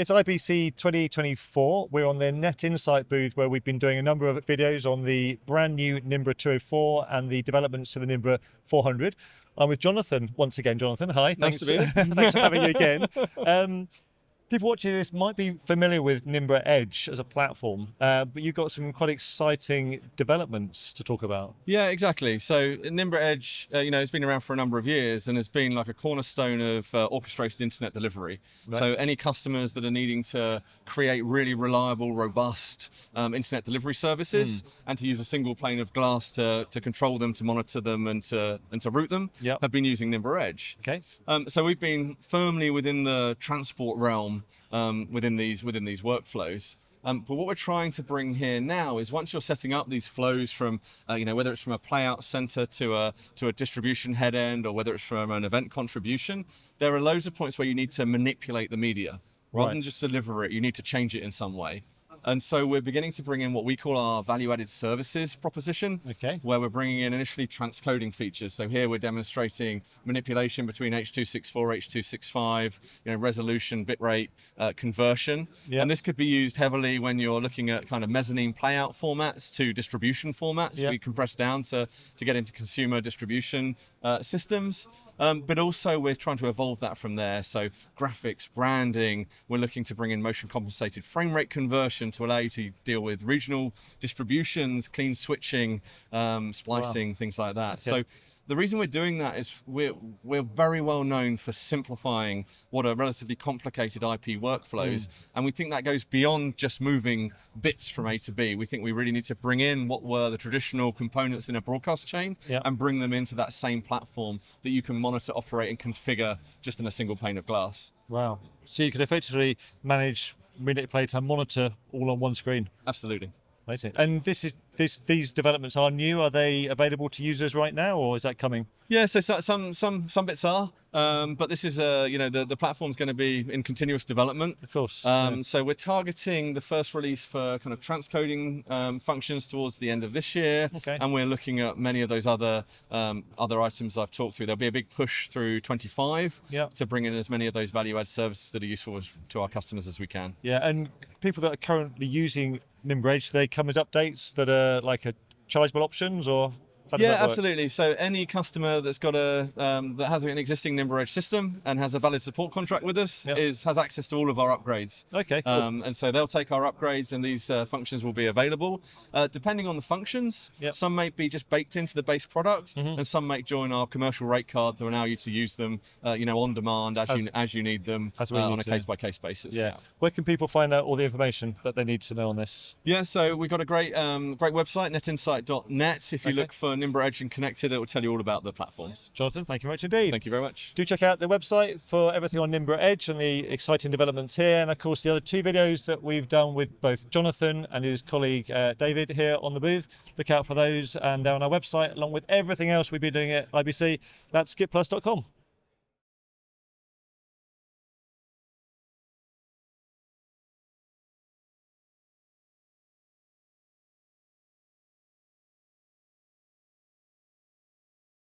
It's IBC 2024. We're on the Net Insight booth where we've been doing a number of videos on the brand new Nimbra 204 and the developments to the Nimbra 400. I'm with Jonathan once again. Jonathan, hi. Nice to be here. Thanks for having you again. People watching this might be familiar with Nimbra Edge as a platform, but you've got some quite exciting developments to talk about. Yeah, exactly. So Nimbra Edge, it's been around for a number of years and has been like a cornerstone of orchestrated internet delivery. Right. So any customers that are needing to create really reliable, robust internet delivery services and to use a single pane of glass to control them, to monitor them, and to route them, have been using Nimbra Edge. Okay. So we've been firmly within the transport realm. Within these workflows. But what we're trying to bring here now is once you're setting up these flows from, whether it's from a playout center to a distribution head end, or whether it's from an event contribution, there are loads of points where you need to manipulate the media. Rather than just deliver it, you need to change it in some way. And so we're beginning to bring in what we call our value-added services proposition, where we're bringing in initially transcoding features. So here we're demonstrating manipulation between H.264, H.265, resolution, bitrate, conversion. And this could be used heavily when you're looking at kind of mezzanine playout formats to distribution formats. We compress down to get into consumer distribution systems. But also we're trying to evolve that from there. So graphics, branding, we're looking to bring in motion compensated frame rate conversion to allow you to deal with regional distributions, clean switching, splicing, things like that. So the reason we're doing that is we're very well known for simplifying what are relatively complicated IP workflows. And we think that goes beyond just moving bits from A to B. We think we really need to bring in what were the traditional components in a broadcast chain and bring them into that same platform that you can monitor, operate, and configure just in a single pane of glass. Wow. So you can effectively manage, manipulate, and monitor all on one screen. Absolutely. Amazing. And these developments are new. Are they available to users right now, or is that coming? Yeah, so some bits are, but this is the platform's going to be in continuous development. Of course. So we're targeting the first release for kind of transcoding functions towards the end of this year, and we're looking at many of those other items I've talked through. There'll be a big push through 25 to bring in as many of those value-add services that are useful to our customers as we can. Yeah, and people that are currently using Nimbra Edge, they come as updates that are like a chargeable options, or? Yeah, absolutely. So any customer that's got that has an existing Nimbra Edge system and has a valid support contract with us has access to all of our upgrades. Okay. Cool. And so they'll take our upgrades, and these functions will be available. Depending on the functions, some may be just baked into the base product, and some may join our commercial rate card to allow you to use them, on demand as you need them on a case-by-case basis. Yeah. Where can people find out all the information that they need to know on this? Yeah, so we've got a great website, netinsight.net. If you look for Nimbra Edge and Connected, it will tell you all about the platforms. Jonathan, thank you very much indeed. Thank you very much. Do check out the website for everything on Nimbra Edge and the exciting developments here, and of course the other two videos that we've done with both Jonathan and his colleague David here on the booth. Look out for those, and they're on our website along with everything else we've been doing at IBC. That's KitPlus.com.